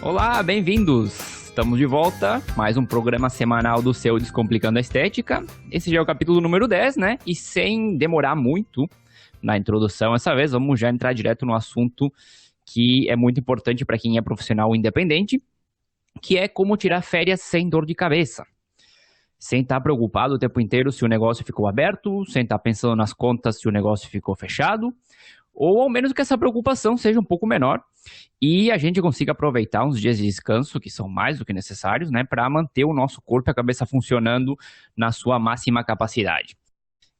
Olá, bem-vindos! Estamos de volta, mais um programa semanal do seu Descomplicando a Estética. Esse já é o capítulo número 10, né? E sem demorar muito na introdução, essa vez vamos já entrar direto no assunto que é muito importante para quem é profissional independente, que é como tirar férias sem dor de cabeça. Sem estar preocupado o tempo inteiro se o negócio ficou aberto, sem estar pensando nas contas se o negócio ficou fechado, ou ao menos que essa preocupação seja um pouco menor e a gente consiga aproveitar uns dias de descanso, que são mais do que necessários, né, para manter o nosso corpo e a cabeça funcionando na sua máxima capacidade.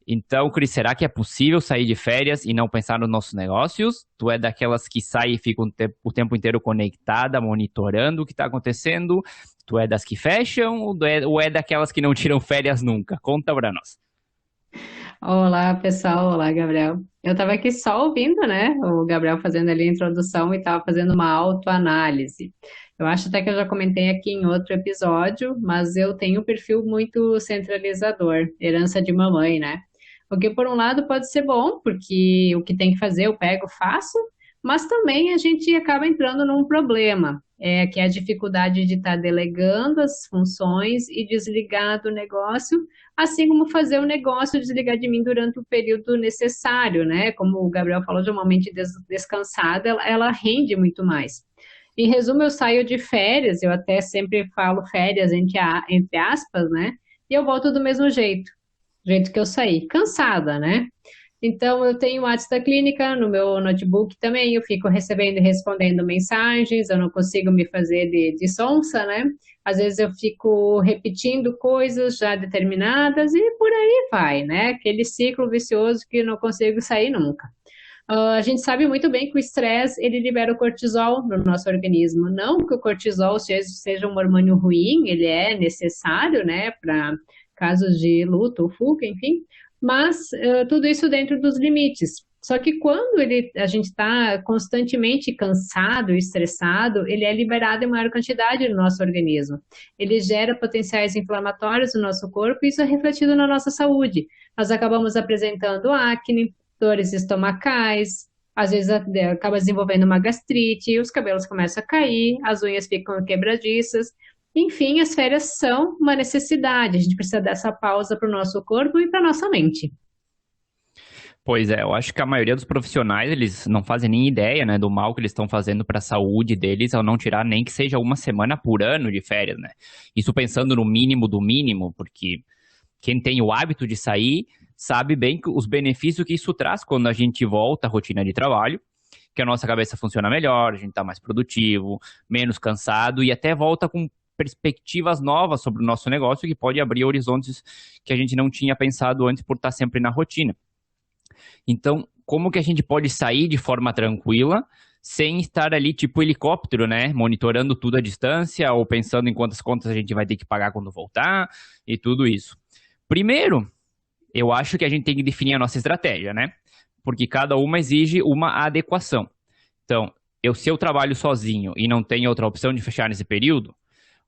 Então, Cris, será que é possível sair de férias e não pensar nos nossos negócios? Tu é daquelas que sai e fica o tempo inteiro conectada, monitorando o que está acontecendo? Tu é das que fecham ou é daquelas que não tiram férias nunca? Conta pra nós. Olá, pessoal. Olá, Gabriel. Eu estava aqui só ouvindo, né, o Gabriel fazendo ali a introdução e estava fazendo uma autoanálise. Eu acho até que eu já comentei aqui em outro episódio, mas eu tenho um perfil muito centralizador, herança de mamãe, né? O que, por um lado, pode ser bom, porque o que tem que fazer eu pego, faço, mas também a gente acaba entrando num problema, que é a dificuldade de estar delegando as funções e desligar do negócio, assim como fazer o negócio desligar de mim durante o período necessário, né? Como o Gabriel falou, de uma mente descansada, ela rende muito mais. Em resumo, eu saio de férias, eu até sempre falo férias entre aspas, né? E eu volto do mesmo jeito, do jeito que eu saí, cansada, né? Então, eu tenho o WhatsApp da clínica no meu notebook também, eu fico recebendo e respondendo mensagens, eu não consigo me fazer de sonsa, né? Às vezes eu fico repetindo coisas já determinadas e por aí vai, né? Aquele ciclo vicioso que eu não consigo sair nunca. A gente sabe muito bem que o estresse, ele libera o cortisol no nosso organismo. Não que o cortisol seja um hormônio ruim, ele é necessário, né, para casos de luto ou fuga, enfim, mas tudo isso dentro dos limites. Só que quando a gente está constantemente cansado, estressado, ele é liberado em maior quantidade no nosso organismo. Ele gera potenciais inflamatórios no nosso corpo e isso é refletido na nossa saúde. Nós acabamos apresentando acne, dores estomacais, às vezes acaba desenvolvendo uma gastrite, os cabelos começam a cair, as unhas ficam quebradiças. Enfim, as férias são uma necessidade, a gente precisa dessa pausa para o nosso corpo e para a nossa mente. Pois é, eu acho que a maioria dos profissionais, eles não fazem nem ideia, né, do mal que eles estão fazendo para a saúde deles ao não tirar nem que seja uma semana por ano de férias, né? Isso pensando no mínimo do mínimo, porque quem tem o hábito de sair sabe bem que os benefícios que isso traz quando a gente volta à rotina de trabalho, que a nossa cabeça funciona melhor, a gente está mais produtivo, menos cansado e até volta com perspectivas novas sobre o nosso negócio que pode abrir horizontes que a gente não tinha pensado antes por estar sempre na rotina. Então, como que a gente pode sair de forma tranquila, sem estar ali tipo helicóptero, né? Monitorando tudo à distância ou pensando em quantas contas a gente vai ter que pagar quando voltar e tudo isso. Primeiro, eu acho que a gente tem que definir a nossa estratégia, né? Porque cada uma exige uma adequação. Então, se eu trabalho sozinho e não tenho outra opção de fechar nesse período,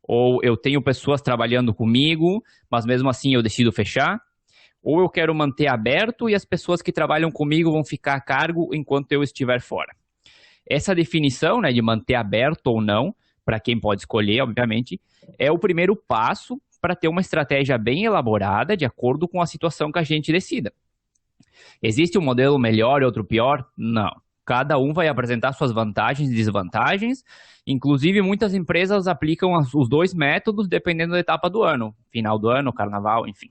ou eu tenho pessoas trabalhando comigo, mas mesmo assim eu decido fechar, ou eu quero manter aberto e as pessoas que trabalham comigo vão ficar a cargo enquanto eu estiver fora. Essa definição, né, de manter aberto ou não, para quem pode escolher, obviamente, é o primeiro passo para ter uma estratégia bem elaborada de acordo com a situação que a gente decida. Existe um modelo melhor e outro pior? Não. Cada um vai apresentar suas vantagens e desvantagens. Inclusive, muitas empresas aplicam os dois métodos dependendo da etapa do ano. Final do ano, carnaval, enfim.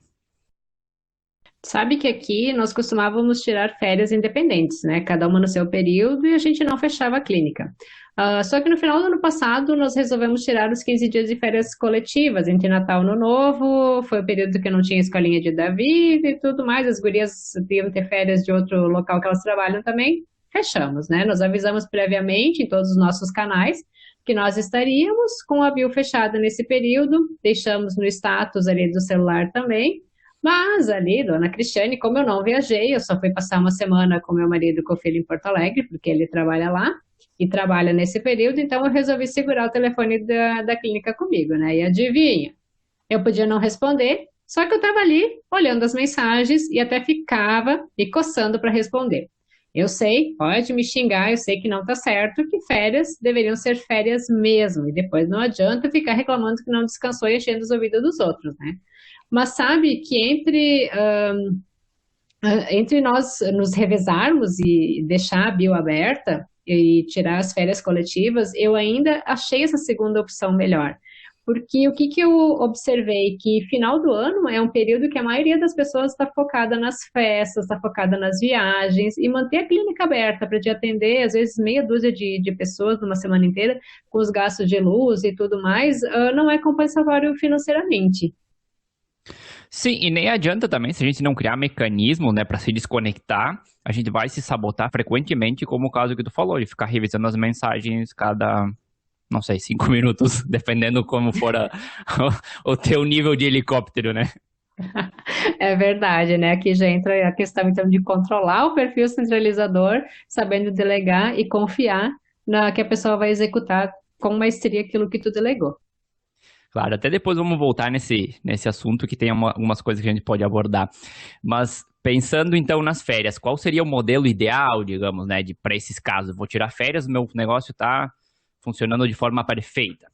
Sabe que aqui nós costumávamos tirar férias independentes, né? Cada uma no seu período e a gente não fechava a clínica. Só que no final do ano passado nós resolvemos tirar os 15 dias de férias coletivas entre Natal e Ano Novo. Foi o período que eu não tinha escolinha de Davi e tudo mais. As gurias iam ter férias de outro local que elas trabalham também. Fechamos, né? Nós avisamos previamente em todos os nossos canais que nós estaríamos com a bio fechada nesse período. Deixamos no status ali do celular também. Mas ali, dona Cristiane, como eu não viajei, eu só fui passar uma semana com meu marido e com o filho em Porto Alegre, porque ele trabalha lá e trabalha nesse período, então eu resolvi segurar o telefone da clínica comigo, né? E adivinha? Eu podia não responder, só que eu estava ali olhando as mensagens e até ficava me coçando para responder. Eu sei, pode me xingar, eu sei que não está certo, que férias deveriam ser férias mesmo, e depois não adianta ficar reclamando que não descansou e enchendo os ouvidos dos outros, né? Mas sabe que entre nós nos revezarmos e deixar a bio aberta e tirar as férias coletivas, eu ainda achei essa segunda opção melhor. Porque o que que eu observei? Que final do ano é um período que a maioria das pessoas está focada nas festas, está focada nas viagens, e manter a clínica aberta para te atender, às vezes, meia dúzia de pessoas numa semana inteira, com os gastos de luz e tudo mais, não é compensatório financeiramente. Sim, e nem adianta também, se a gente não criar mecanismo, né, para se desconectar, a gente vai se sabotar frequentemente, como o caso que tu falou, de ficar revisando as mensagens cada, não sei, 5 minutos, dependendo como for o teu nível de helicóptero, né? É verdade, né? Aqui já entra a questão, então, de controlar o perfil centralizador, sabendo delegar e confiar na que a pessoa vai executar com maestria aquilo que tu delegou. Claro, até depois vamos voltar nesse assunto que tem algumas coisas que a gente pode abordar. Mas pensando então nas férias, qual seria o modelo ideal, digamos, né, para esses casos? Vou tirar férias, meu negócio está funcionando de forma perfeita.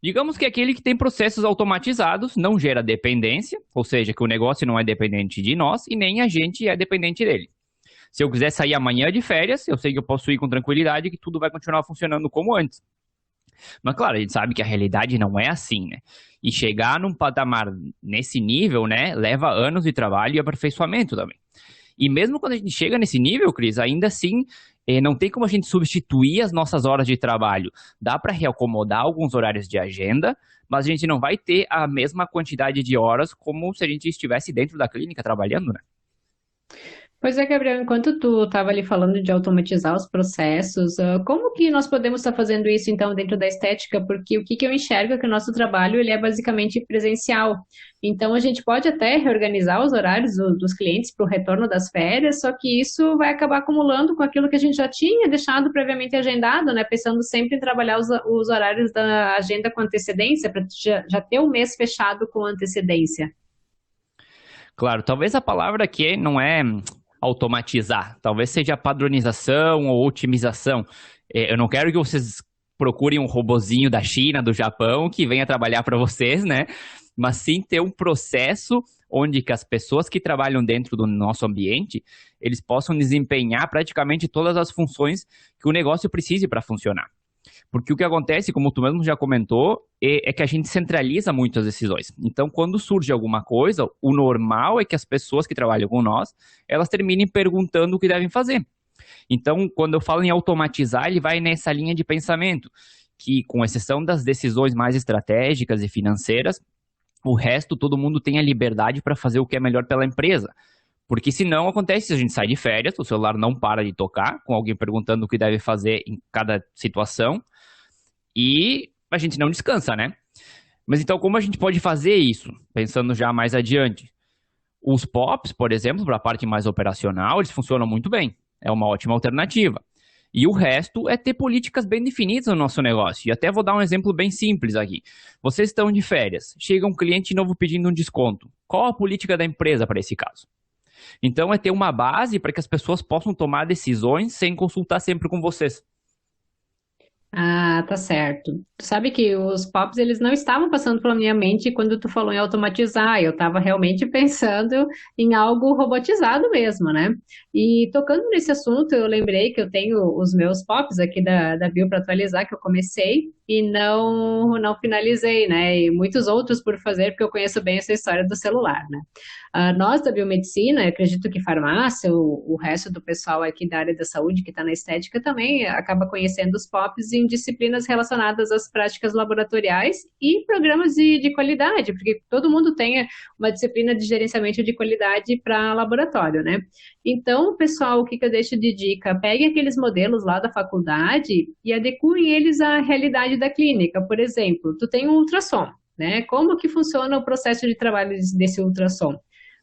Digamos que aquele que tem processos automatizados não gera dependência, ou seja, que o negócio não é dependente de nós e nem a gente é dependente dele. Se eu quiser sair amanhã de férias, eu sei que eu posso ir com tranquilidade e que tudo vai continuar funcionando como antes. Mas claro, a gente sabe que a realidade não é assim, né? E chegar num patamar nesse nível, né, leva anos de trabalho e aperfeiçoamento também. E mesmo quando a gente chega nesse nível, Cris, ainda assim, não tem como a gente substituir as nossas horas de trabalho. Dá para reacomodar alguns horários de agenda, mas a gente não vai ter a mesma quantidade de horas como se a gente estivesse dentro da clínica trabalhando, né? Pois é, Gabriel, enquanto tu estava ali falando de automatizar os processos, como que nós podemos estar fazendo isso então dentro da estética? Porque o que que eu enxergo é que o nosso trabalho ele é basicamente presencial. Então a gente pode até reorganizar os horários dos clientes para o retorno das férias, só que isso vai acabar acumulando com aquilo que a gente já tinha deixado previamente agendado, né? Pensando sempre em trabalhar os horários da agenda com antecedência, para já ter o mês fechado com antecedência. Claro, talvez a palavra aqui não é automatizar, talvez seja padronização ou otimização. Eu não quero que vocês procurem um robozinho da China, do Japão, que venha trabalhar para vocês, né? Mas sim ter um processo onde que as pessoas que trabalham dentro do nosso ambiente, eles possam desempenhar praticamente todas as funções que o negócio precise para funcionar. Porque o que acontece, como tu mesmo já comentou, é que a gente centraliza muito as decisões. Então, quando surge alguma coisa, o normal é que as pessoas que trabalham com nós, elas terminem perguntando o que devem fazer. Então, quando eu falo em automatizar, ele vai nessa linha de pensamento, que com exceção das decisões mais estratégicas e financeiras, o resto todo mundo tem a liberdade para fazer o que é melhor pela empresa. Porque senão acontece, se a gente sai de férias, o celular não para de tocar, com alguém perguntando o que deve fazer em cada situação, e a gente não descansa, né? Mas então, como a gente pode fazer isso? Pensando já mais adiante. Os POPs, por exemplo, para a parte mais operacional, eles funcionam muito bem. É uma ótima alternativa. E o resto é ter políticas bem definidas no nosso negócio. E até vou dar um exemplo bem simples aqui. Vocês estão de férias, chega um cliente novo pedindo um desconto. Qual a política da empresa para esse caso? Então, é ter uma base para que as pessoas possam tomar decisões sem consultar sempre com vocês. Ah, tá certo. Tu sabe que os POPs, eles não estavam passando pela minha mente quando tu falou em automatizar. Eu estava realmente pensando em algo robotizado mesmo, né? E tocando nesse assunto, eu lembrei que eu tenho os meus POPs aqui da Bio para atualizar, que eu comecei e não finalizei, né? E muitos outros por fazer, porque eu conheço bem essa história do celular, né? Nós da biomedicina, eu acredito que farmácia, o resto do pessoal aqui da área da saúde que está na estética também acaba conhecendo os POPs em disciplinas relacionadas às práticas laboratoriais e programas de qualidade, porque todo mundo tem uma disciplina de gerenciamento de qualidade para laboratório, né? Então, pessoal, o que eu deixo de dica? Peguem aqueles modelos lá da faculdade e adequem eles à realidade da clínica. Por exemplo, tu tem um ultrassom, né? Como que funciona o processo de trabalho desse ultrassom?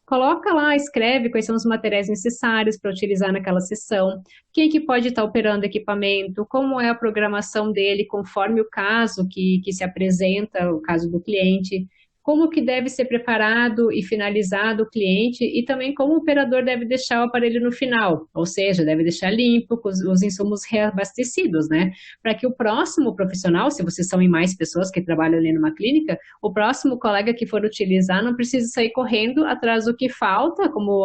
Coloca lá, escreve quais são os materiais necessários para utilizar naquela sessão, quem que pode estar operando o equipamento, como é a programação dele conforme o caso que se apresenta, o caso do cliente, como que deve ser preparado e finalizado o cliente e também como o operador deve deixar o aparelho no final, ou seja, deve deixar limpo, com os insumos reabastecidos, né? Para que o próximo profissional, se vocês são em mais pessoas que trabalham ali numa clínica, o próximo colega que for utilizar não precise sair correndo atrás do que falta, como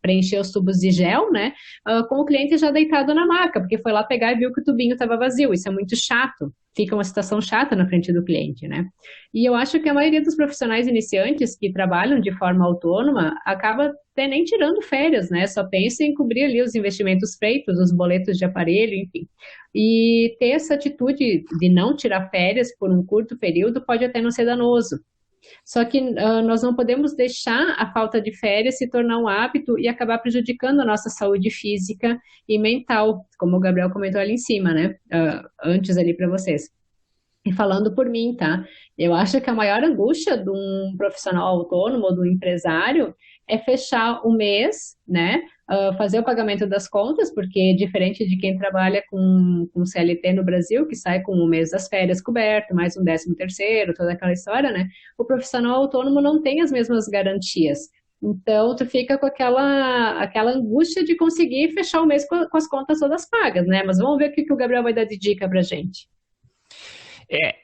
preencher os tubos de gel, né? Com o cliente já deitado na maca, porque foi lá pegar e viu que o tubinho estava vazio. Isso é muito chato. Fica uma situação chata na frente do cliente, né? E eu acho que a maioria dos profissionais iniciantes que trabalham de forma autônoma acaba até nem tirando férias, né? Só pensa em cobrir ali os investimentos feitos, os boletos de aparelho, enfim. E ter essa atitude de não tirar férias por um curto período pode até não ser danoso. Só que nós não podemos deixar a falta de férias se tornar um hábito e acabar prejudicando a nossa saúde física e mental, como o Gabriel comentou ali em cima, né? Antes ali para vocês. E falando por mim, tá? Eu acho que a maior angústia de um profissional autônomo ou do empresário é fechar o mês, né? Fazer o pagamento das contas, porque diferente de quem trabalha com CLT no Brasil, que sai com o mês das férias coberto, mais um 13º, toda aquela história, né? O profissional autônomo não tem as mesmas garantias. Então, tu fica com aquela angústia de conseguir fechar o mês com as contas todas pagas, né? Mas vamos ver o que o Gabriel vai dar de dica pra gente.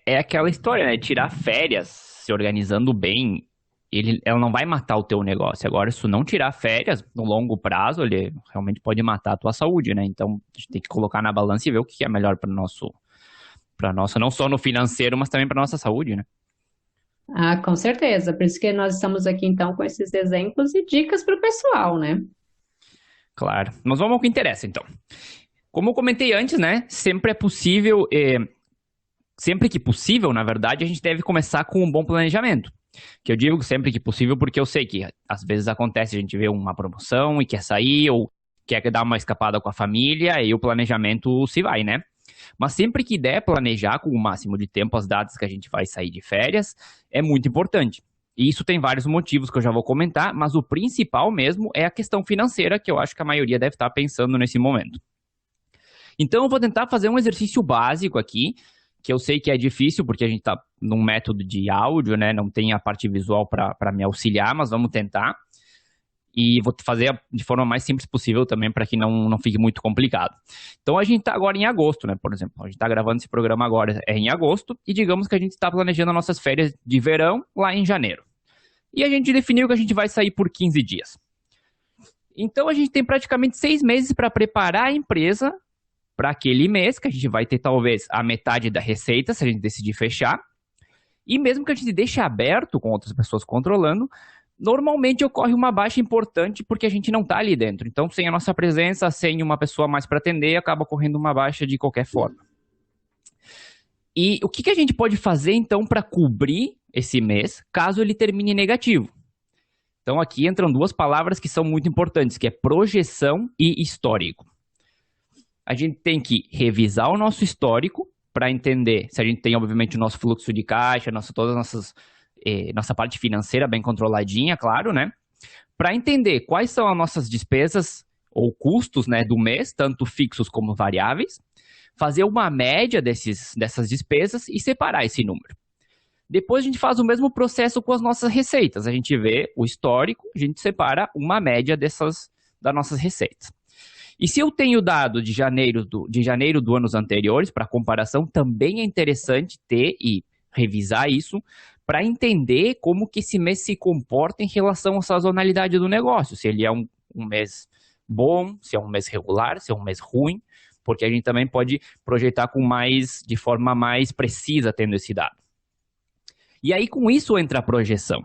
É aquela história, né? Tirar férias, se organizando bem, ela não vai matar o teu negócio. Agora, se tu não tirar férias, no longo prazo, ele realmente pode matar a tua saúde, né? Então, a gente tem que colocar na balança e ver o que é melhor para nosso, não só no financeiro, mas também para nossa saúde, né? Ah, com certeza. Por isso que nós estamos aqui, então, com esses exemplos e dicas para o pessoal, né? Claro. Mas vamos ao que interessa, então. Como eu comentei antes, né? Sempre que possível, na verdade, a gente deve começar com um bom planejamento. Que eu digo sempre que possível, porque eu sei que às vezes acontece, a gente vê uma promoção e quer sair, ou quer dar uma escapada com a família, e o planejamento se vai, né? Mas sempre que der planejar com o máximo de tempo as datas que a gente vai sair de férias, é muito importante. E isso tem vários motivos que eu já vou comentar, mas o principal mesmo é a questão financeira, que eu acho que a maioria deve estar pensando nesse momento. Então eu vou tentar fazer um exercício básico aqui, que eu sei que é difícil, porque a gente está num método de áudio, né? Não tem a parte visual para me auxiliar, mas vamos tentar. E vou fazer de forma mais simples possível também, para que não fique muito complicado. Então, a gente está agora em agosto, né? Por exemplo, a gente está gravando esse programa agora em agosto, e digamos que a gente está planejando as nossas férias de verão lá em janeiro. E a gente definiu que a gente vai sair por 15 dias. Então, a gente tem praticamente 6 meses para preparar a empresa para aquele mês, que a gente vai ter talvez a metade da receita, se a gente decidir fechar. E mesmo que a gente deixe aberto com outras pessoas controlando, normalmente ocorre uma baixa importante porque a gente não está ali dentro. Então, sem a nossa presença, sem uma pessoa mais para atender, acaba ocorrendo uma baixa de qualquer forma. E o que a gente pode fazer, então, para cobrir esse mês, caso ele termine negativo? Então, aqui entram duas palavras que são muito importantes, que é projeção e histórico. A gente tem que revisar o nosso histórico para entender se a gente tem, obviamente, o nosso fluxo de caixa, nossa parte financeira bem controladinha, claro, né? Para entender quais são as nossas despesas ou custos, né, do mês, tanto fixos como variáveis, fazer uma média dessas despesas e separar esse número. Depois a gente faz o mesmo processo com as nossas receitas. A gente vê o histórico, a gente separa uma média das nossas receitas. E se eu tenho dado de janeiro do anos anteriores, para comparação, também é interessante ter e revisar isso para entender como que esse mês se comporta em relação à sazonalidade do negócio. Se ele é um mês bom, se é um mês regular, se é um mês ruim, porque a gente também pode projetar de forma mais precisa tendo esse dado. E aí com isso entra a projeção.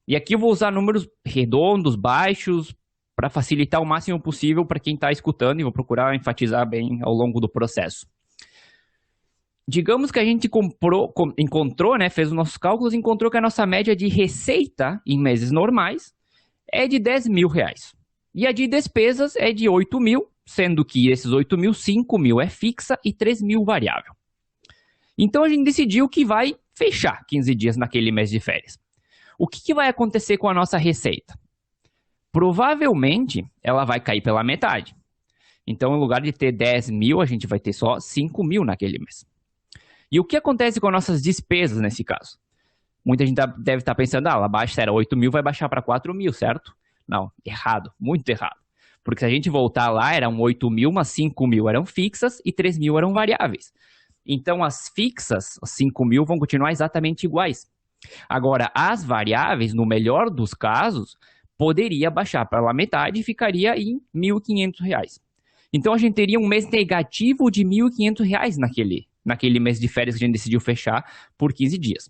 E aqui eu vou usar números redondos, baixos, para facilitar o máximo possível para quem está escutando, e vou procurar enfatizar bem ao longo do processo. Digamos que a gente encontrou, né, fez os nossos cálculos, encontrou que a nossa média de receita em meses normais é de R$10.000. E a de despesas é de 8.000, sendo que esses 8.000, 5.000 é fixa e 3.000 variável. Então a gente decidiu que vai fechar 15 dias naquele mês de férias. O que vai acontecer com a nossa receita? Provavelmente ela vai cair pela metade. Então, em lugar de ter 10.000, a gente vai ter só 5.000 naquele mês. E o que acontece com as nossas despesas nesse caso? Muita gente deve estar pensando, ela baixa, era 8 mil, vai baixar para 4 mil, certo? Não, errado, muito errado. Porque se a gente voltar lá, eram 8 mil, mas 5 mil eram fixas e 3 mil eram variáveis. Então, as fixas, 5 mil, vão continuar exatamente iguais. Agora, as variáveis, no melhor dos casos, poderia baixar pela metade e ficaria em R$ 1.500. Então, a gente teria um mês negativo de R$ 1.500 naquele mês de férias que a gente decidiu fechar por 15 dias.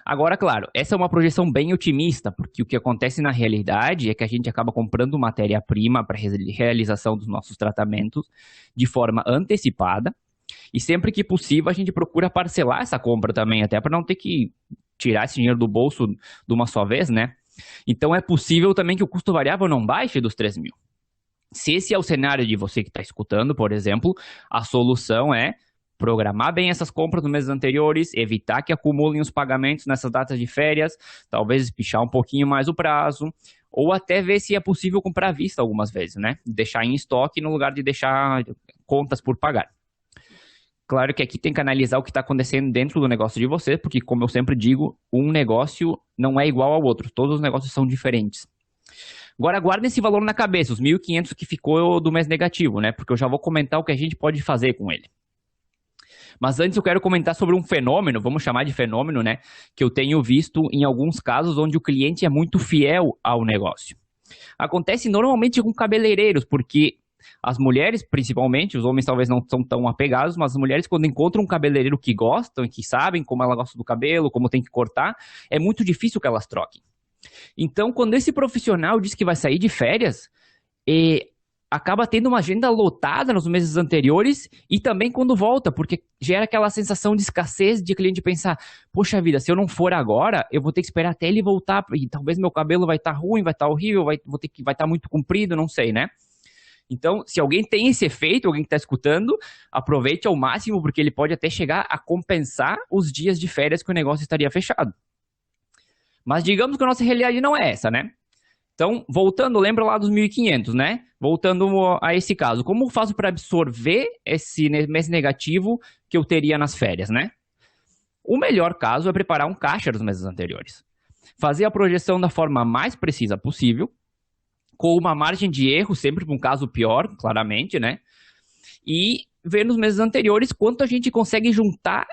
Agora, claro, essa é uma projeção bem otimista, porque o que acontece na realidade é que a gente acaba comprando matéria-prima para realização dos nossos tratamentos de forma antecipada, e sempre que possível a gente procura parcelar essa compra também, até para não ter que tirar esse dinheiro do bolso de uma só vez, né? Então é possível também que o custo variável não baixe dos 3 mil. Se esse é o cenário de você que está escutando, por exemplo, a solução é programar bem essas compras nos meses anteriores, evitar que acumulem os pagamentos nessas datas de férias, talvez espichar um pouquinho mais o prazo, ou até ver se é possível comprar à vista algumas vezes, né? Deixar em estoque no lugar de deixar contas por pagar. Claro que aqui tem que analisar o que está acontecendo dentro do negócio de você, porque, como eu sempre digo, um negócio não é igual ao outro, todos os negócios são diferentes. Agora, guarda esse valor na cabeça, os 1.500 que ficou do mês negativo, né? Porque eu já vou comentar o que a gente pode fazer com ele. Mas antes eu quero comentar sobre um fenômeno, vamos chamar de fenômeno, né? Que eu tenho visto em alguns casos onde o cliente é muito fiel ao negócio. Acontece normalmente com cabeleireiros, porque as mulheres, principalmente, os homens talvez não são tão apegados, mas as mulheres, quando encontram um cabeleireiro que gostam, que sabem como ela gosta do cabelo, como tem que cortar, é muito difícil que elas troquem. Então, quando esse profissional diz que vai sair de férias, acaba tendo uma agenda lotada nos meses anteriores e também quando volta, porque gera aquela sensação de escassez de cliente pensar, poxa vida, se eu não for agora, eu vou ter que esperar até ele voltar, e talvez meu cabelo vai estar ruim, vai estar horrível, vai estar muito comprido, não sei, né? Então, se alguém tem esse efeito, alguém que está escutando, aproveite ao máximo, porque ele pode até chegar a compensar os dias de férias que o negócio estaria fechado. Mas digamos que a nossa realidade não é essa, né? Então, voltando, lembra lá dos 1.500, né? Voltando a esse caso, como eu faço para absorver esse mês negativo que eu teria nas férias, né? O melhor caso é preparar um caixa dos meses anteriores. Fazer a projeção da forma mais precisa possível, com uma margem de erro, sempre para um caso pior, claramente, né? E ver nos meses anteriores quanto a gente consegue juntar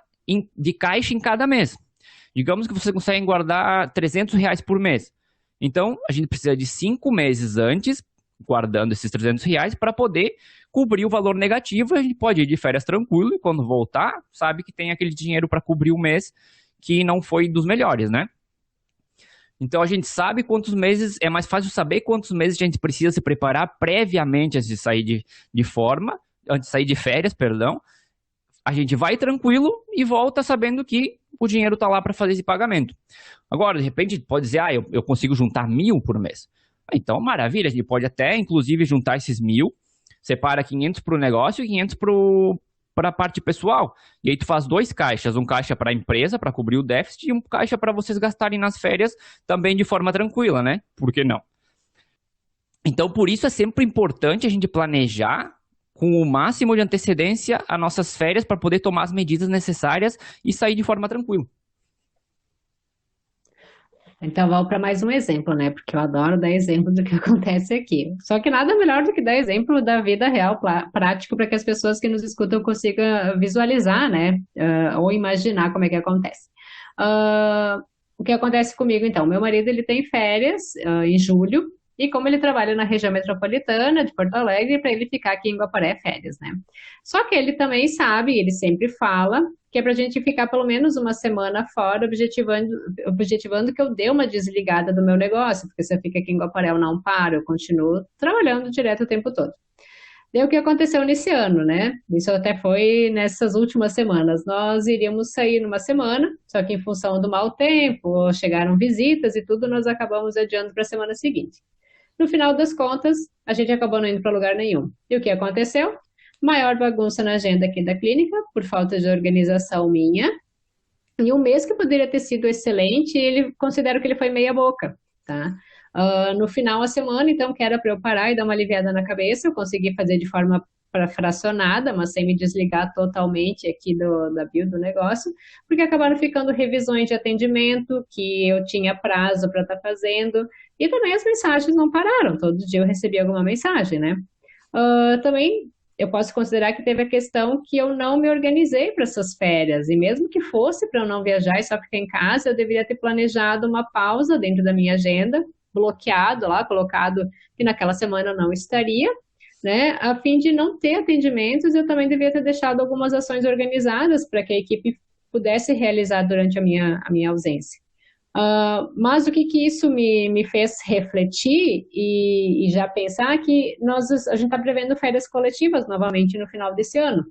de caixa em cada mês. Digamos que você consegue guardar R$ 300 por mês. Então, a gente precisa de 5 meses antes, guardando esses R$ 300, para poder cobrir o valor negativo. A gente pode ir de férias tranquilo e quando voltar, sabe que tem aquele dinheiro para cobrir o mês que não foi dos melhores, né? Então, a gente sabe quantos meses, é mais fácil saber quantos meses a gente precisa se preparar previamente antes de sair antes de sair de férias, perdão. A gente vai tranquilo e volta sabendo que o dinheiro está lá para fazer esse pagamento. Agora, de repente, pode dizer, eu consigo juntar 1.000 por mês. Então, maravilha, a gente pode até, inclusive, juntar esses 1.000, separa 500 para o negócio e 500 para a parte pessoal. E aí tu faz 2 caixas, um caixa para a empresa, para cobrir o déficit, e um caixa para vocês gastarem nas férias também de forma tranquila, né? Por que não? Então, por isso é sempre importante a gente planejar com o máximo de antecedência as nossas férias para poder tomar as medidas necessárias e sair de forma tranquila. Então, vamos para mais um exemplo, né? Porque eu adoro dar exemplo do que acontece aqui. Só que nada melhor do que dar exemplo da vida real, prático, para que as pessoas que nos escutam consigam visualizar, né? Ou imaginar como é que acontece. O que acontece comigo, então? Meu marido, ele tem férias, em julho, e como ele trabalha na região metropolitana de Porto Alegre, para ele ficar aqui em Guaporé férias, né? Só que ele também sabe, ele sempre fala, que é para a gente ficar pelo menos uma semana fora, objetivando que eu dê uma desligada do meu negócio, porque se eu fico aqui em Guaporé eu não paro, eu continuo trabalhando direto o tempo todo. Daí o que aconteceu nesse ano, né? Isso até foi nessas últimas semanas. Nós iríamos sair numa semana, só que em função do mau tempo, chegaram visitas e tudo, nós acabamos adiando para a semana seguinte. No final das contas, a gente acabou não indo para lugar nenhum. E o que aconteceu? Maior bagunça na agenda aqui da clínica, por falta de organização minha. E um mês que poderia ter sido excelente, ele considero que ele foi meia boca, tá? No final da semana, então, que era para eu parar e dar uma aliviada na cabeça, eu consegui fazer de forma fracionada, mas sem me desligar totalmente aqui da build do negócio, porque acabaram ficando revisões de atendimento que eu tinha prazo para estar fazendo, e também as mensagens não pararam, todo dia eu recebi alguma mensagem, né? Também eu posso considerar que teve a questão que eu não me organizei para essas férias, e mesmo que fosse para eu não viajar e só ficar em casa, eu deveria ter planejado uma pausa dentro da minha agenda, bloqueado lá, colocado que naquela semana eu não estaria, né? A fim de não ter atendimentos, eu também devia ter deixado algumas ações organizadas para que a equipe pudesse realizar durante a minha ausência. Mas o que que isso me fez refletir e já pensar que a gente está prevendo férias coletivas novamente no final desse ano,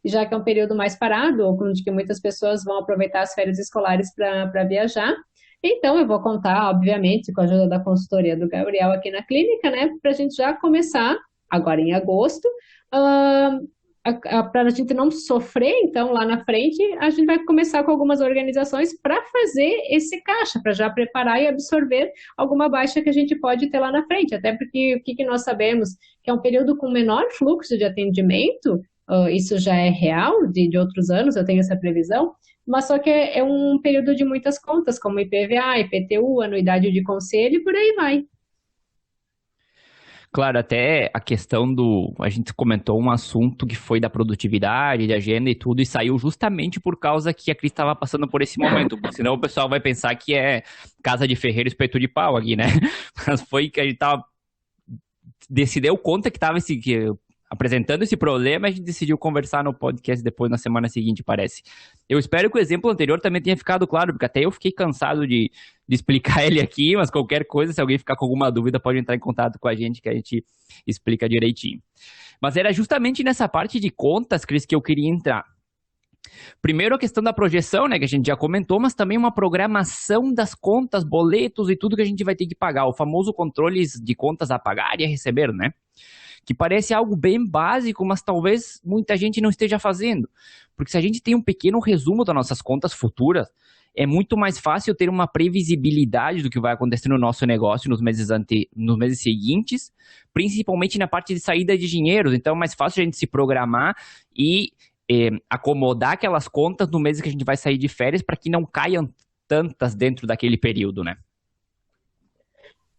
já que é um período mais parado, onde que muitas pessoas vão aproveitar as férias escolares para viajar. Então, eu vou contar, obviamente, com a ajuda da consultoria do Gabriel aqui na clínica, né, para a gente já começar, agora em agosto, para a gente não sofrer, então, lá na frente, a gente vai começar com algumas organizações para fazer esse caixa, para já preparar e absorver alguma baixa que a gente pode ter lá na frente. Até porque o que, que nós sabemos? Que é um período com menor fluxo de atendimento, isso já é real de outros anos, eu tenho essa previsão, mas só que é um período de muitas contas, como IPVA, IPTU, anuidade de conselho e por aí vai. Claro, até a questão do. A gente comentou um assunto que foi da produtividade, de agenda e tudo, e saiu justamente por causa que a Cris estava passando por esse momento, porque senão o pessoal vai pensar que é casa de ferreiro espeto de pau aqui, né? Mas foi que a gente tava. Decidiu conta que estava apresentando esse problema, a gente decidiu conversar no podcast depois na semana seguinte, parece. Eu espero que o exemplo anterior também tenha ficado claro, porque até eu fiquei cansado de explicar ele aqui, mas qualquer coisa, se alguém ficar com alguma dúvida, pode entrar em contato com a gente, que a gente explica direitinho. Mas era justamente nessa parte de contas, Cris, que eu queria entrar. Primeiro a questão da projeção, né, que a gente já comentou, mas também uma programação das contas, boletos e tudo que a gente vai ter que pagar, o famoso controles de contas a pagar e a receber, né? Que parece algo bem básico, mas talvez muita gente não esteja fazendo. Porque se a gente tem um pequeno resumo das nossas contas futuras, é muito mais fácil ter uma previsibilidade do que vai acontecer no nosso negócio nos meses seguintes, principalmente na parte de saída de dinheiro. Então é mais fácil a gente se programar e acomodar aquelas contas no mês que a gente vai sair de férias para que não caiam tantas dentro daquele período, né?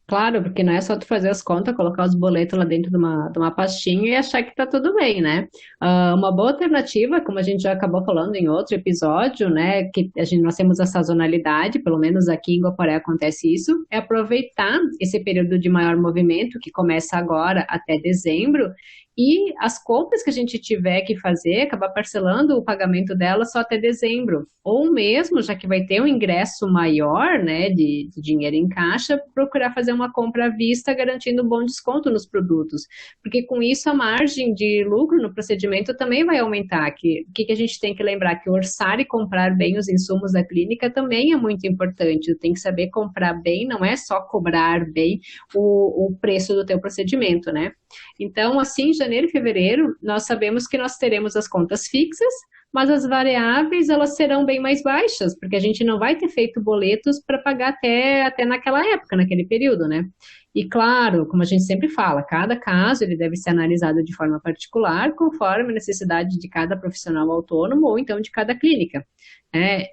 Claro, porque não é só tu fazer as contas, colocar os boletos lá dentro de uma pastinha e achar que tá tudo bem, né? Uma boa alternativa, como a gente já acabou falando em outro episódio, né, que nós temos a sazonalidade, pelo menos aqui em Guaporé acontece isso, é aproveitar esse período de maior movimento, que começa agora até dezembro, e as compras que a gente tiver que fazer, acabar parcelando o pagamento dela só até dezembro. Ou mesmo, já que vai ter um ingresso maior, né, de dinheiro em caixa, procurar fazer uma compra à vista, garantindo um bom desconto nos produtos. Porque com isso a margem de lucro no procedimento também vai aumentar. O que a gente tem que lembrar? Que orçar e comprar bem os insumos da clínica também é muito importante. Tem que saber comprar bem, não é só cobrar bem o preço do teu procedimento, né? Então, assim, em janeiro e fevereiro, nós sabemos que nós teremos as contas fixas, mas as variáveis, elas serão bem mais baixas, porque a gente não vai ter feito boletos para pagar até naquela época, naquele período, né? E claro, como a gente sempre fala, cada caso ele deve ser analisado de forma particular, conforme a necessidade de cada profissional autônomo ou então de cada clínica.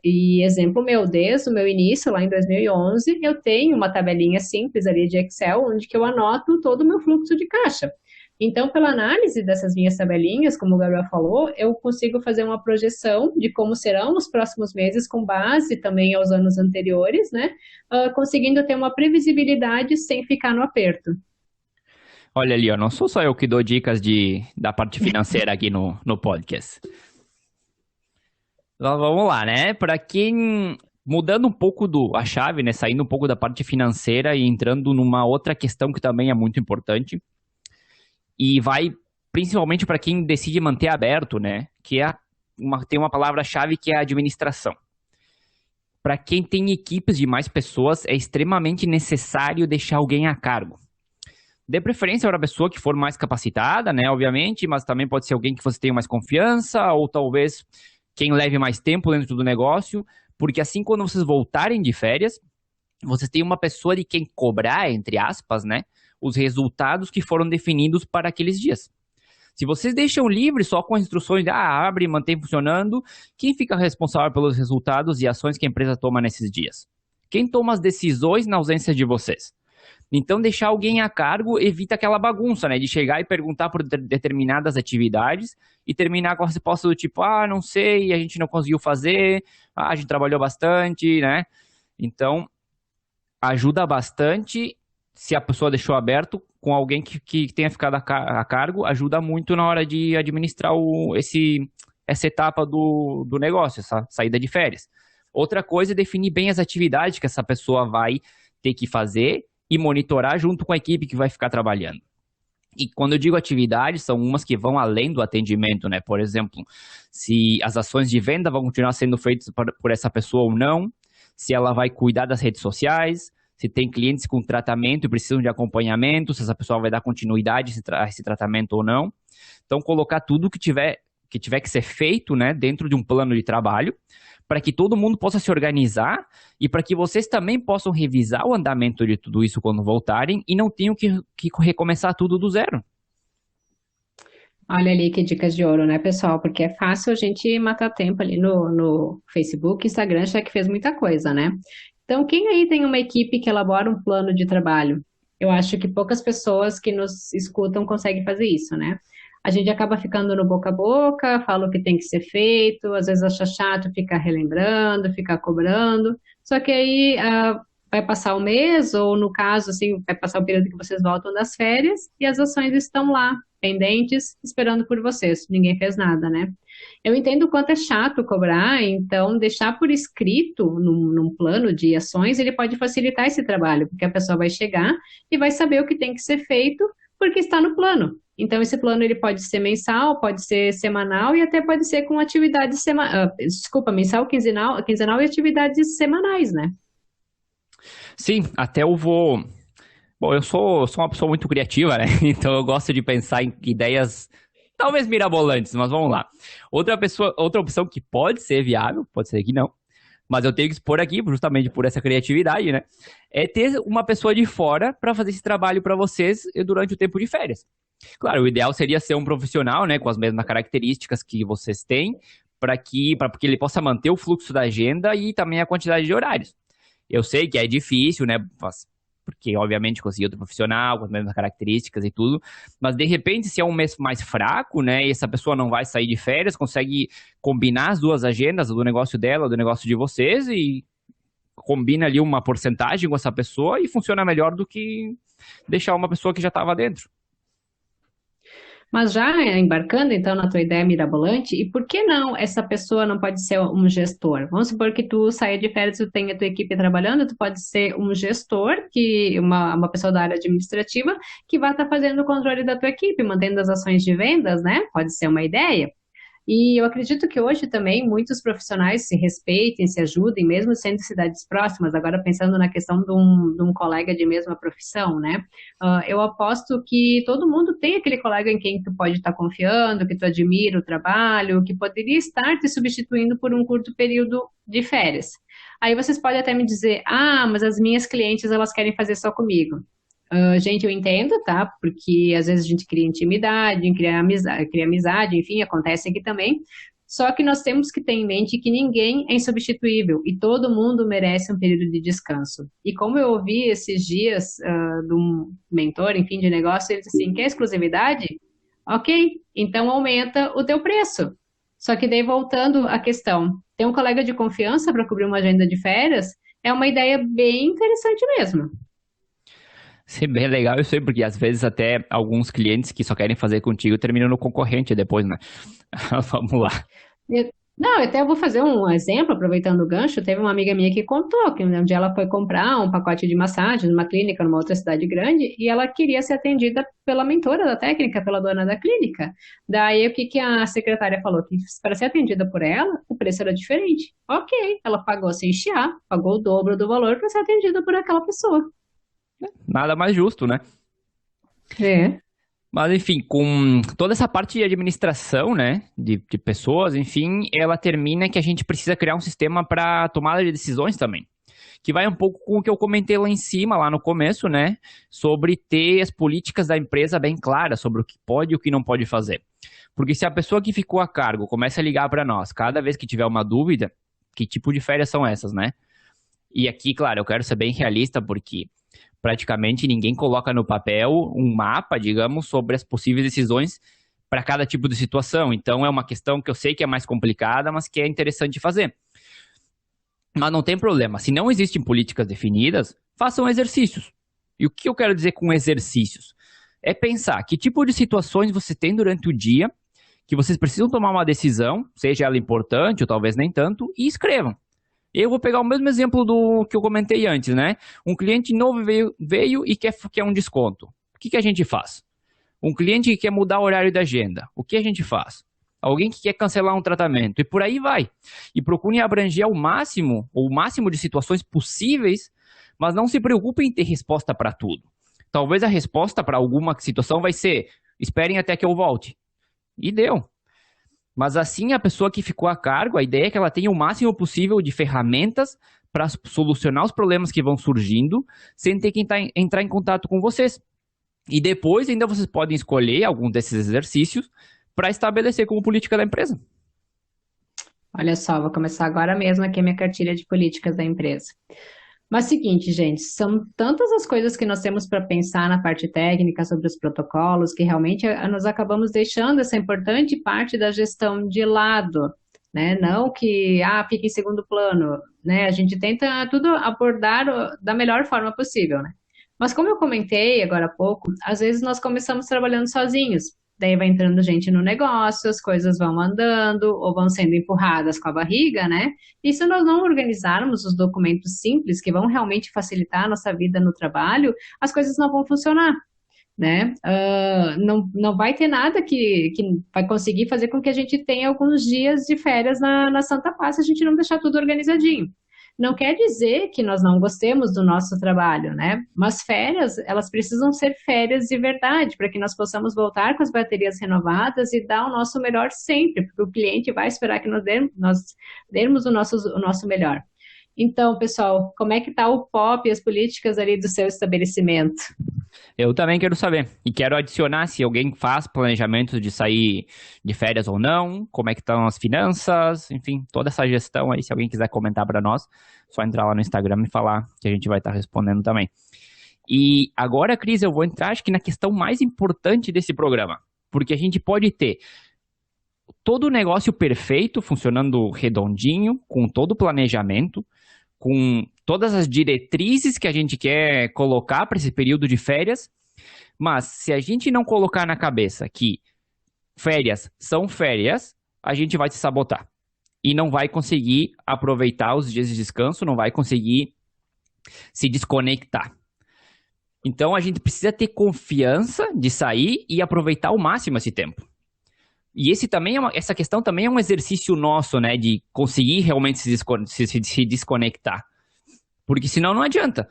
E exemplo meu, desde o meu início, lá em 2011, eu tenho uma tabelinha simples ali de Excel, onde que eu anoto todo o meu fluxo de caixa. Então, pela análise dessas minhas tabelinhas, como o Gabriel falou, eu consigo fazer uma projeção de como serão os próximos meses, com base também aos anos anteriores, né? Conseguindo ter uma previsibilidade sem ficar no aperto. Olha ali, ó, não sou só eu que dou dicas da parte financeira aqui no podcast. Então, vamos lá, né? Para quem mudando um pouco a chave, né? Saindo um pouco da parte financeira e entrando numa outra questão que também é muito importante e vai principalmente para quem decide manter aberto, né? Que tem uma palavra-chave que é a administração. Para quem tem equipes de mais pessoas, é extremamente necessário deixar alguém a cargo. De preferência para a pessoa que for mais capacitada, né? Obviamente, mas também pode ser alguém que você tenha mais confiança ou talvez quem leve mais tempo dentro do negócio, porque assim quando vocês voltarem de férias, vocês têm uma pessoa de quem cobrar, entre aspas, né? Os resultados que foram definidos para aqueles dias. Se vocês deixam livre só com as instruções de abre, mantém funcionando, quem fica responsável pelos resultados e ações que a empresa toma nesses dias? Quem toma as decisões na ausência de vocês? Então, deixar alguém a cargo evita aquela bagunça, né? De chegar e perguntar por determinadas atividades e terminar com a resposta do tipo, não sei, a gente não conseguiu fazer, a gente trabalhou bastante, né? Então, ajuda bastante se a pessoa deixou aberto com alguém que tenha ficado a cargo, ajuda muito na hora de administrar essa etapa do negócio, essa saída de férias. Outra coisa é definir bem as atividades que essa pessoa vai ter que fazer e monitorar junto com a equipe que vai ficar trabalhando. E quando eu digo atividades, são umas que vão além do atendimento, né? Por exemplo, se as ações de venda vão continuar sendo feitas por essa pessoa ou não, se ela vai cuidar das redes sociais, se tem clientes com tratamento e precisam de acompanhamento, se essa pessoa vai dar continuidade a esse tratamento ou não. Então, colocar tudo que tiver que ser feito, né, dentro de um plano de trabalho, para que todo mundo possa se organizar e para que vocês também possam revisar o andamento de tudo isso quando voltarem e não tenham que recomeçar tudo do zero. Olha ali que dicas de ouro, né, pessoal? Porque é fácil a gente matar tempo ali no Facebook, Instagram, já que fez muita coisa, né? Então, quem aí tem uma equipe que elabora um plano de trabalho? Eu acho que poucas pessoas que nos escutam conseguem fazer isso, né? A gente acaba ficando no boca a boca, fala o que tem que ser feito, às vezes acha chato ficar relembrando, ficar cobrando. Só que aí vai passar o mês, ou no caso, assim, vai passar o período que vocês voltam das férias e as ações estão lá, pendentes, esperando por vocês. Ninguém fez nada, né? Eu entendo o quanto é chato cobrar, então deixar por escrito num plano de ações, ele pode facilitar esse trabalho, porque a pessoa vai chegar e vai saber o que tem que ser feito, porque está no plano. Então, esse plano ele pode ser mensal, pode ser semanal e até pode ser com atividades mensal, quinzenal e atividades semanais, né? Sim, até eu vou. Bom, eu sou uma pessoa muito criativa, né? Então eu gosto de pensar em ideias talvez mirabolantes, mas vamos lá. Outra opção que pode ser viável, pode ser que não, mas eu tenho que expor aqui, justamente por essa criatividade, né? É ter uma pessoa de fora para fazer esse trabalho para vocês durante o tempo de férias. Claro, o ideal seria ser um profissional, né, com as mesmas características que vocês têm, porque ele possa manter o fluxo da agenda e também a quantidade de horários. Eu sei que é difícil, né, porque obviamente conseguir outro profissional com as mesmas características e tudo, mas de repente se é um mês mais fraco, né, e essa pessoa não vai sair de férias, consegue combinar as duas agendas, do negócio dela, do negócio de vocês e combina ali uma porcentagem com essa pessoa e funciona melhor do que deixar uma pessoa que já estava dentro. Mas já embarcando então na tua ideia mirabolante, e por que não essa pessoa não pode ser um gestor? Vamos supor que tu saia de férias, tu tenha a tua equipe trabalhando, tu pode ser um gestor, uma pessoa da área administrativa, que vai estar fazendo o controle da tua equipe, mantendo as ações de vendas, né? Pode ser uma ideia. E eu acredito que hoje também muitos profissionais se respeitem, se ajudem, mesmo sendo cidades próximas. Agora, pensando na questão de um colega de mesma profissão, né? Eu aposto que todo mundo tem aquele colega em quem tu pode estar confiando, que tu admira o trabalho, que poderia estar te substituindo por um curto período de férias. Aí vocês podem até me dizer, mas as minhas clientes, elas querem fazer só comigo. Gente, eu entendo, tá? Porque às vezes a gente cria intimidade, cria amizade, enfim, acontece aqui também. Só que nós temos que ter em mente que ninguém é insubstituível e todo mundo merece um período de descanso. E como eu ouvi esses dias de um mentor, enfim, de negócio, ele disse assim, quer exclusividade? Ok, então aumenta o teu preço. Só que daí voltando à questão, ter um colega de confiança para cobrir uma agenda de férias é uma ideia bem interessante mesmo. Sim, bem legal, eu sei, porque às vezes até alguns clientes que só querem fazer contigo terminam no concorrente depois, né? Vamos lá. Não, eu até vou fazer um exemplo, aproveitando o gancho. Teve uma amiga minha que contou que um dia ela foi comprar um pacote de massagem numa clínica numa outra cidade grande e ela queria ser atendida pela mentora da técnica, pela dona da clínica. Daí o que que a secretária falou? Que para ser atendida por ela, o preço era diferente. Ok, ela pagou sem chiar, pagou o dobro do valor para ser atendida por aquela pessoa. Nada mais justo, né? É. Mas, enfim, com toda essa parte de administração, né, de pessoas, enfim, ela termina que a gente precisa criar um sistema para tomada de decisões também. que vai um pouco com o que eu comentei lá em cima, lá no começo, né? Sobre ter as políticas da empresa bem claras sobre o que pode e o que não pode fazer. Porque se a pessoa que ficou a cargo começa a ligar para nós cada vez que tiver uma dúvida, que tipo de férias são essas, né? E aqui, claro, eu quero ser bem realista, porque praticamente ninguém coloca no papel um mapa, digamos, sobre as possíveis decisões para cada tipo de situação. Então, é uma questão que eu sei que é mais complicada, mas que é interessante fazer. Mas não tem problema. Se não existem políticas definidas, façam exercícios. E o que eu quero dizer com exercícios? É pensar que tipo de situações você tem durante o dia que vocês precisam tomar uma decisão, seja ela importante ou talvez nem tanto, e escrevam. Eu vou pegar o mesmo exemplo do que eu comentei antes, né? Um cliente novo veio e quer um desconto. O que a gente faz? Um cliente que quer mudar o horário da agenda. O que a gente faz? Alguém que quer cancelar um tratamento. E por aí vai. E procurem abranger ao máximo, ou o máximo de situações possíveis, mas não se preocupem em ter resposta para tudo. Talvez a resposta para alguma situação vai ser: esperem até que eu volte. E deu. Mas assim, a pessoa que ficou a cargo, a ideia é que ela tenha o máximo possível de ferramentas para solucionar os problemas que vão surgindo, sem ter que entrar em contato com vocês. E depois ainda vocês podem escolher algum desses exercícios para estabelecer como política da empresa. Olha só, vou começar agora mesmo aqui a minha cartilha de políticas da empresa. Mas seguinte, gente, são tantas as coisas que nós temos para pensar na parte técnica sobre os protocolos que realmente nós acabamos deixando essa importante parte da gestão de lado, né? Não que fique em segundo plano, né? A gente tenta tudo abordar da melhor forma possível, né? Mas como eu comentei agora há pouco, às vezes nós começamos trabalhando sozinhos. Daí vai entrando gente no negócio, as coisas vão andando ou vão sendo empurradas com a barriga, né? E se nós não organizarmos os documentos simples que vão realmente facilitar a nossa vida no trabalho, as coisas não vão funcionar, né? Não vai ter nada que vai conseguir fazer com que a gente tenha alguns dias de férias na Santa Paz se a gente não deixar tudo organizadinho. Não quer dizer que nós não gostemos do nosso trabalho, né? Mas férias, elas precisam ser férias de verdade, para que nós possamos voltar com as baterias renovadas e dar o nosso melhor sempre, porque o cliente vai esperar que nós demos o nosso melhor. Então, pessoal, como é que está o POP e as políticas ali do seu estabelecimento? Eu também quero saber. E quero adicionar se alguém faz planejamento de sair de férias ou não, como é que estão as finanças, enfim, toda essa gestão aí, se alguém quiser comentar para nós, só entrar lá no Instagram e falar que a gente vai estar respondendo também. E agora, Cris, eu vou entrar, acho que na questão mais importante desse programa, porque a gente pode ter todo o negócio perfeito, funcionando redondinho, com todo o planejamento, com todas as diretrizes que a gente quer colocar para esse período de férias, mas se a gente não colocar na cabeça que férias são férias, a gente vai se sabotar e não vai conseguir aproveitar os dias de descanso, não vai conseguir se desconectar. Então a gente precisa ter confiança de sair e aproveitar ao máximo esse tempo. E essa questão também é um exercício nosso, né, de conseguir realmente se desconectar. Porque senão não adianta.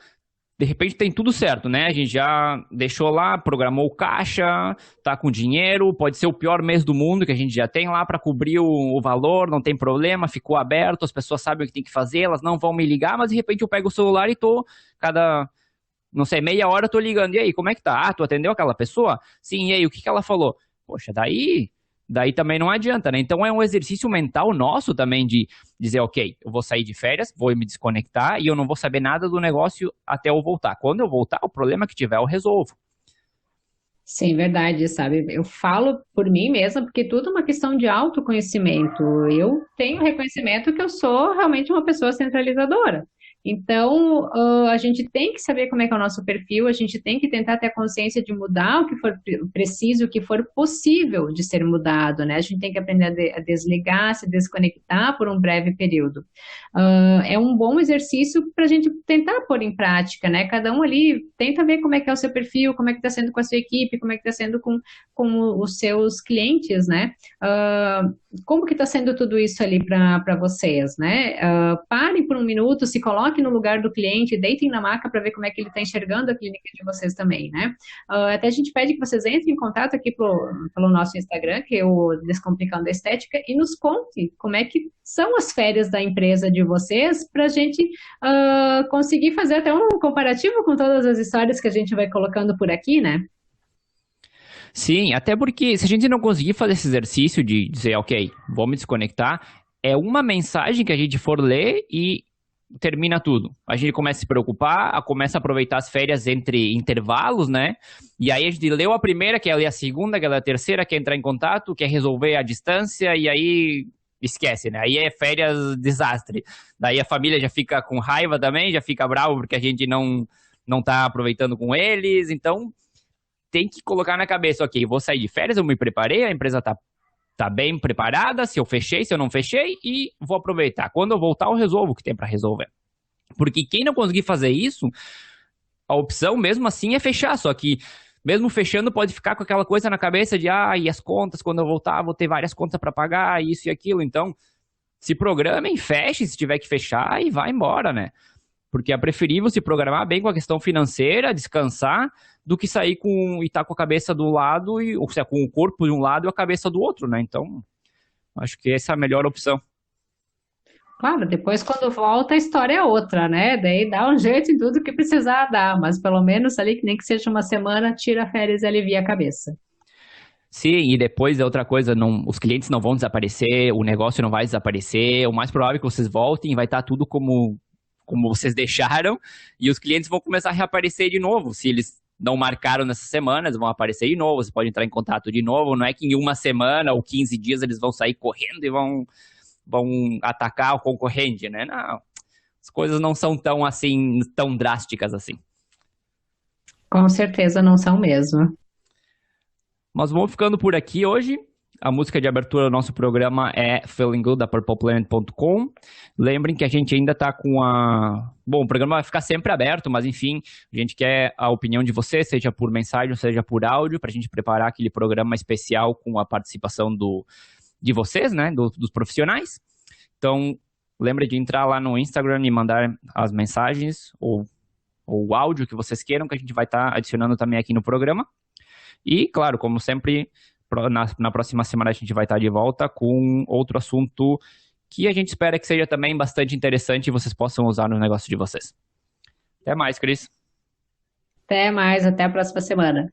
De repente tem tudo certo, né? A gente já deixou lá, programou o caixa, tá com dinheiro, pode ser o pior mês do mundo que a gente já tem lá para cobrir o valor, não tem problema, ficou aberto, as pessoas sabem o que tem que fazer, elas não vão me ligar, mas de repente eu pego o celular e não sei, meia hora eu tô ligando. E aí, como é que tá? Tu atendeu aquela pessoa? Sim, e aí, o que ela falou? Poxa, daí também não adianta, né? Então é um exercício mental nosso também de dizer, ok, eu vou sair de férias, vou me desconectar e eu não vou saber nada do negócio até eu voltar. Quando eu voltar, o problema que tiver eu resolvo. Sim, verdade, sabe? Eu falo por mim mesma, porque tudo é uma questão de autoconhecimento. Eu tenho reconhecimento que eu sou realmente uma pessoa centralizadora. Então, a gente tem que saber como é que é o nosso perfil, a gente tem que tentar ter a consciência de mudar o que for preciso, o que for possível de ser mudado, né? A gente tem que aprender a desligar, se desconectar por um breve período. É um bom exercício para a gente tentar pôr em prática, né? Cada um ali tenta ver como é que é o seu perfil, como é que está sendo com a sua equipe, como é que está sendo com os seus clientes, né? Como que está sendo tudo isso ali para vocês, né? Parem por um minuto, se coloquem coloquem no lugar do cliente, deitem na maca para ver como é que ele está enxergando a clínica de vocês também, né? Até a gente pede que vocês entrem em contato aqui pelo nosso Instagram, que é o Descomplicando a Estética, e nos conte como é que são as férias da empresa de vocês, para a gente conseguir fazer até um comparativo com todas as histórias que a gente vai colocando por aqui, né? Sim, até porque se a gente não conseguir fazer esse exercício de dizer, ok, vou me desconectar, é uma mensagem que a gente for ler e termina tudo. A gente começa a se preocupar, começa a aproveitar as férias entre intervalos, né? E aí a gente leu a primeira, quer ler a segunda, quer ler a terceira, quer entrar em contato, quer resolver a distância, e aí esquece, né? Aí é férias desastre. Daí a família já fica com raiva também, já fica bravo porque a gente não tá aproveitando com eles, então tem que colocar na cabeça, ok, vou sair de férias, eu me preparei, a empresa tá bem preparada, se eu fechei, se eu não fechei, e vou aproveitar. Quando eu voltar, eu resolvo o que tem para resolver. Porque quem não conseguir fazer isso, a opção mesmo assim é fechar, só que mesmo fechando pode ficar com aquela coisa na cabeça de, e as contas, quando eu voltar, vou ter várias contas para pagar, isso e aquilo, então se programem, feche se tiver que fechar e vai embora, né? Porque é preferível se programar bem com a questão financeira, descansar, do que sair e estar com a cabeça do lado, ou seja, com o corpo de um lado e a cabeça do outro, né? Então, acho que essa é a melhor opção. Claro, depois quando volta a história é outra, né? Daí dá um jeito em tudo que precisar dar, mas pelo menos ali, que nem que seja uma semana, tira férias e alivia a cabeça. Sim, e depois é outra coisa, os clientes não vão desaparecer, o negócio não vai desaparecer, o mais provável é que vocês voltem e vai estar tudo como vocês deixaram, e os clientes vão começar a reaparecer de novo. Se eles não marcaram nessas semanas, vão aparecer de novo, você pode entrar em contato de novo, não é que em uma semana ou 15 dias eles vão sair correndo e vão atacar o concorrente, né? Não, as coisas não são tão assim, tão drásticas assim. Com certeza não são mesmo. Mas vamos ficando por aqui hoje. A música de abertura do nosso programa é Feeling Good, da purpleplanet.com. Lembrem que a gente ainda está com a... Bom, o programa vai ficar sempre aberto, mas enfim, a gente quer a opinião de vocês, seja por mensagem, seja por áudio, para a gente preparar aquele programa especial com a participação de vocês, né, dos profissionais. Então, lembre de entrar lá no Instagram e mandar as mensagens ou o áudio que vocês queiram, que a gente vai estar adicionando também aqui no programa. E, claro, como sempre, na próxima semana a gente vai estar de volta com outro assunto que a gente espera que seja também bastante interessante e vocês possam usar no negócio de vocês. Até mais, Cris. Até mais, até a próxima semana.